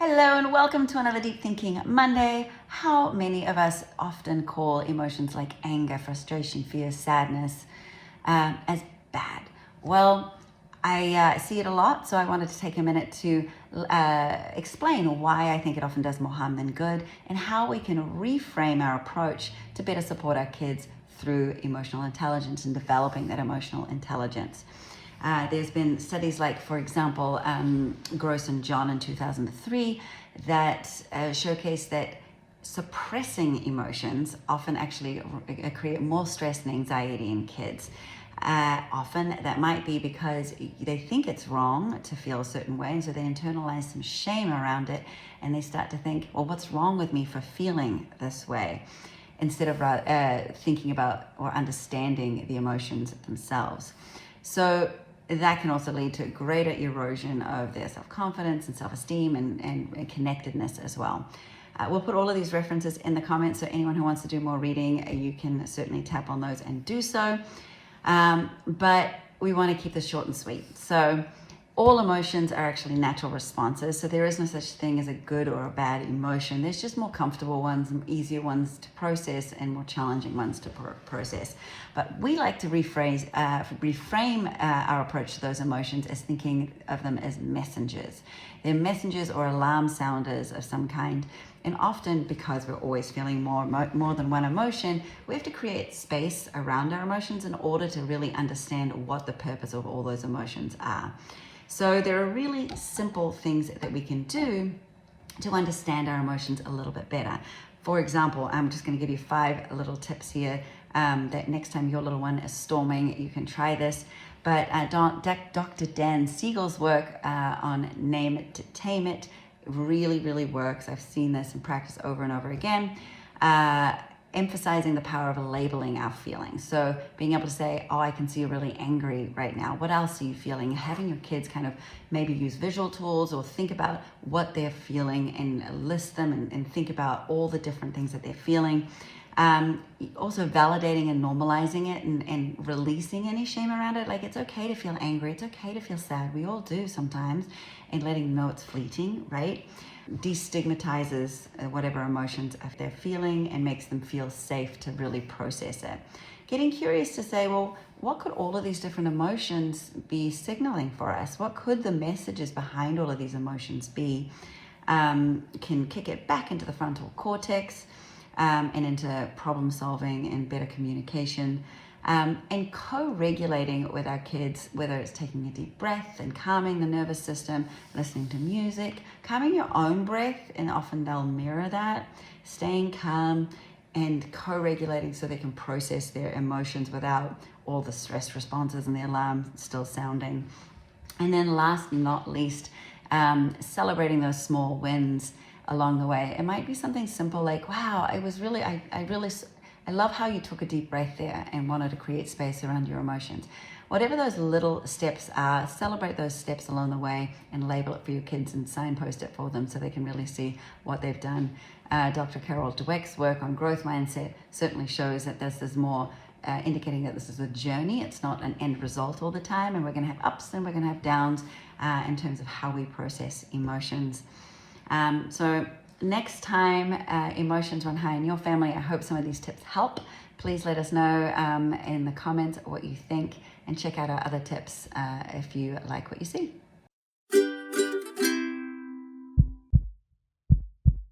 Hello and welcome to another Deep Thinking Monday. How many of us often call emotions like anger, frustration, fear, sadness as bad? Well, I see it a lot, so I wanted to take a minute to explain why I think it often does more harm than good and how we can reframe our approach to better support our kids through emotional intelligence and developing that emotional intelligence. There's been studies like, for example, Gross and John in 2003 that showcase that suppressing emotions often actually create more stress and anxiety in kids. Often that might be because they think it's wrong to feel a certain way, and so they internalize some shame around it, and they start to think, well, what's wrong with me for feeling this way? Instead of thinking about or understanding the emotions themselves. So that can also lead to greater erosion of their self-confidence and self-esteem and connectedness as well. We'll put all of these references in the comments, so anyone who wants to do more reading, you can certainly tap on those and do so. But we want to keep this short and sweet. So all emotions are actually natural responses. So there is no such thing as a good or a bad emotion. There's just more comfortable ones, easier ones to process, and more challenging ones to process. But we like to reframe our approach to those emotions as thinking of them as messengers. They're messengers or alarm sounders of some kind. And often, because we're always feeling more than one emotion, we have to create space around our emotions in order to really understand what the purpose of all those emotions are. So there are really simple things that we can do to understand our emotions a little bit better. For example, I'm just going to give you 5 little tips here that next time your little one is storming, you can try this. But Dr. Dan Siegel's work on Name It to Tame It really works. I've seen this in practice over and over again. Emphasizing the power of labeling our feelings. So being able to say, oh, I can see you're really angry right now. What else are you feeling? Having your kids kind of maybe use visual tools or think about what they're feeling and list them and think about all the different things that they're feeling. Also validating and normalizing it and releasing any shame around it. Like, it's okay to feel angry. It's okay to feel sad. We all do sometimes, and letting them know it's fleeting, right? Destigmatizes whatever emotions they're feeling and makes them feel safe to really process it. Getting curious to say, well, what could all of these different emotions be signaling for us? What could the messages behind all of these emotions be? Can kick it back into the frontal cortex and into problem solving and better communication. And co-regulating with our kids, whether it's taking a deep breath and calming the nervous system, listening to music, calming your own breath, and often they'll mirror that, staying calm and co-regulating so they can process their emotions without all the stress responses and the alarm still sounding. And then last but not least, celebrating those small wins along the way. It might be something simple like, wow, I love how you took a deep breath there and wanted to create space around your emotions. Whatever those little steps are, celebrate those steps along the way and label it for your kids and signpost it for them so they can really see what they've done. Dr. Carol Dweck's work on growth mindset certainly shows that this is more indicating that this is a journey. It's not an end result all the time, and we're going to have ups and we're going to have downs in terms of how we process emotions. So next time emotions run high in your family, I hope some of these tips help. Please let us know in the comments what you think, and check out our other tips if you like what you see.